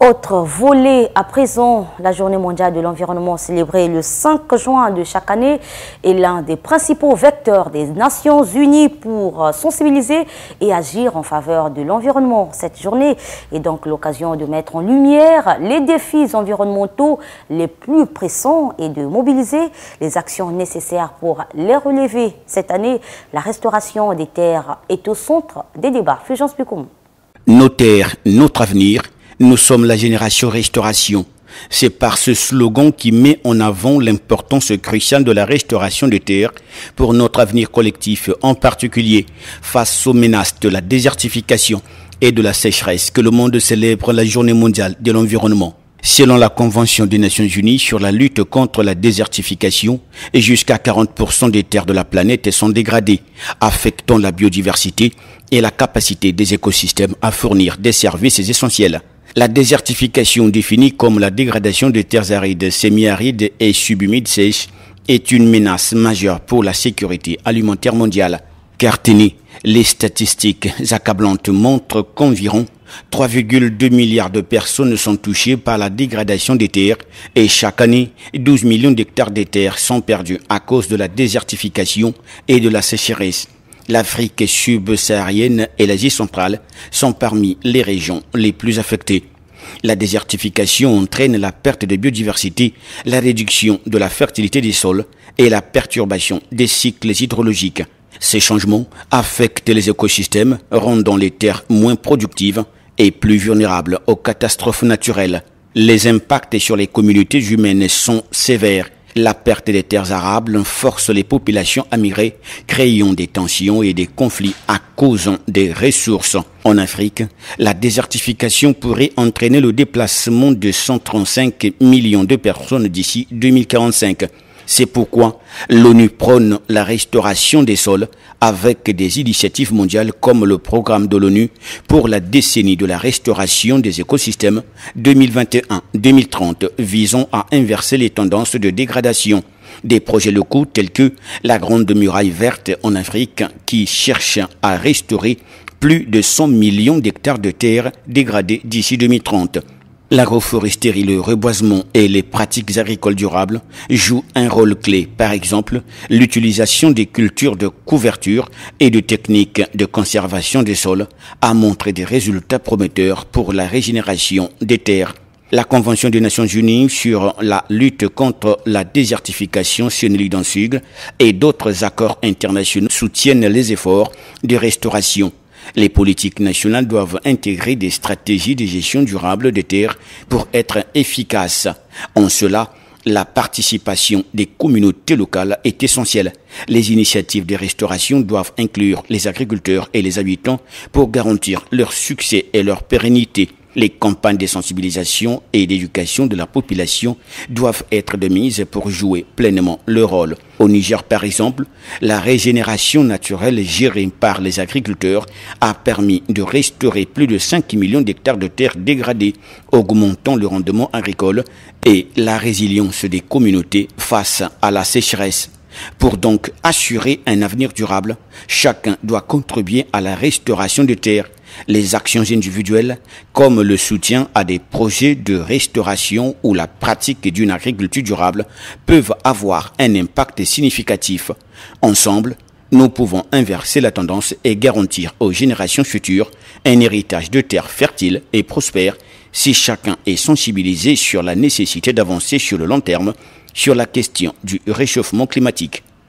Autre volet à présent, la Journée mondiale de l'environnement célébrée le 5 juin de chaque année est l'un des principaux vecteurs des Nations Unies pour sensibiliser et agir en faveur de l'environnement. Cette journée est donc l'occasion de mettre en lumière les défis environnementaux les plus pressants et de mobiliser les actions nécessaires pour les relever. Cette année, la restauration des terres est au centre des débats. Fulgence Bukoum. Nos terres, notre avenir. Nous sommes la génération restauration. C'est par ce slogan qui met en avant l'importance cruciale de la restauration des terres pour notre avenir collectif, en particulier face aux menaces de la désertification et de la sécheresse que le monde célèbre la Journée mondiale de l'environnement. Selon la Convention des Nations Unies sur la lutte contre la désertification, jusqu'à 40% des terres de la planète sont dégradées, affectant la biodiversité et la capacité des écosystèmes à fournir des services essentiels. La désertification, définie comme la dégradation des terres arides, semi-arides et subhumides sèches, est une menace majeure pour la sécurité alimentaire mondiale. Car les statistiques accablantes montrent qu'environ 3,2 milliards de personnes sont touchées par la dégradation des terres et chaque année, 12 millions d'hectares de terres sont perdus à cause de la désertification et de la sécheresse. L'Afrique subsaharienne et l'Asie centrale sont parmi les régions les plus affectées. La désertification entraîne la perte de biodiversité, la réduction de la fertilité des sols et la perturbation des cycles hydrologiques. Ces changements affectent les écosystèmes, rendant les terres moins productives et plus vulnérables aux catastrophes naturelles. Les impacts sur les communautés humaines sont sévères. La perte des terres arables force les populations à migrer, créant des tensions et des conflits à cause des ressources. En Afrique, la désertification pourrait entraîner le déplacement de 135 millions de personnes d'ici 2045. C'est pourquoi l'ONU prône la restauration des sols avec des initiatives mondiales comme le programme de l'ONU pour la décennie de la restauration des écosystèmes 2021-2030 visant à inverser les tendances de dégradation. Des projets locaux tels que la Grande Muraille Verte en Afrique qui cherche à restaurer plus de 100 millions d'hectares de terres dégradées d'ici 2030. L'agroforesterie, le reboisement et les pratiques agricoles durables jouent un rôle clé. Par exemple, l'utilisation des cultures de couverture et de techniques de conservation des sols a montré des résultats prometteurs pour la régénération des terres. La Convention des Nations Unies sur la lutte contre la désertification Sud et d'autres accords internationaux soutiennent les efforts de restauration. Les politiques nationales doivent intégrer des stratégies de gestion durable des terres pour être efficaces. En cela, la participation des communautés locales est essentielle. Les initiatives de restauration doivent inclure les agriculteurs et les habitants pour garantir leur succès et leur pérennité. Les campagnes de sensibilisation et d'éducation de la population doivent être de mise pour jouer pleinement leur rôle. Au Niger, par exemple, la régénération naturelle gérée par les agriculteurs a permis de restaurer plus de 5 millions d'hectares de terres dégradées, augmentant le rendement agricole et la résilience des communautés face à la sécheresse. Pour donc assurer un avenir durable, chacun doit contribuer à la restauration des terres. Les actions individuelles, comme le soutien à des projets de restauration ou la pratique d'une agriculture durable, peuvent avoir un impact significatif. Ensemble, nous pouvons inverser la tendance et garantir aux générations futures un héritage de terres fertiles et prospères si chacun est sensibilisé sur la nécessité d'avancer sur le long terme sur la question du réchauffement climatique.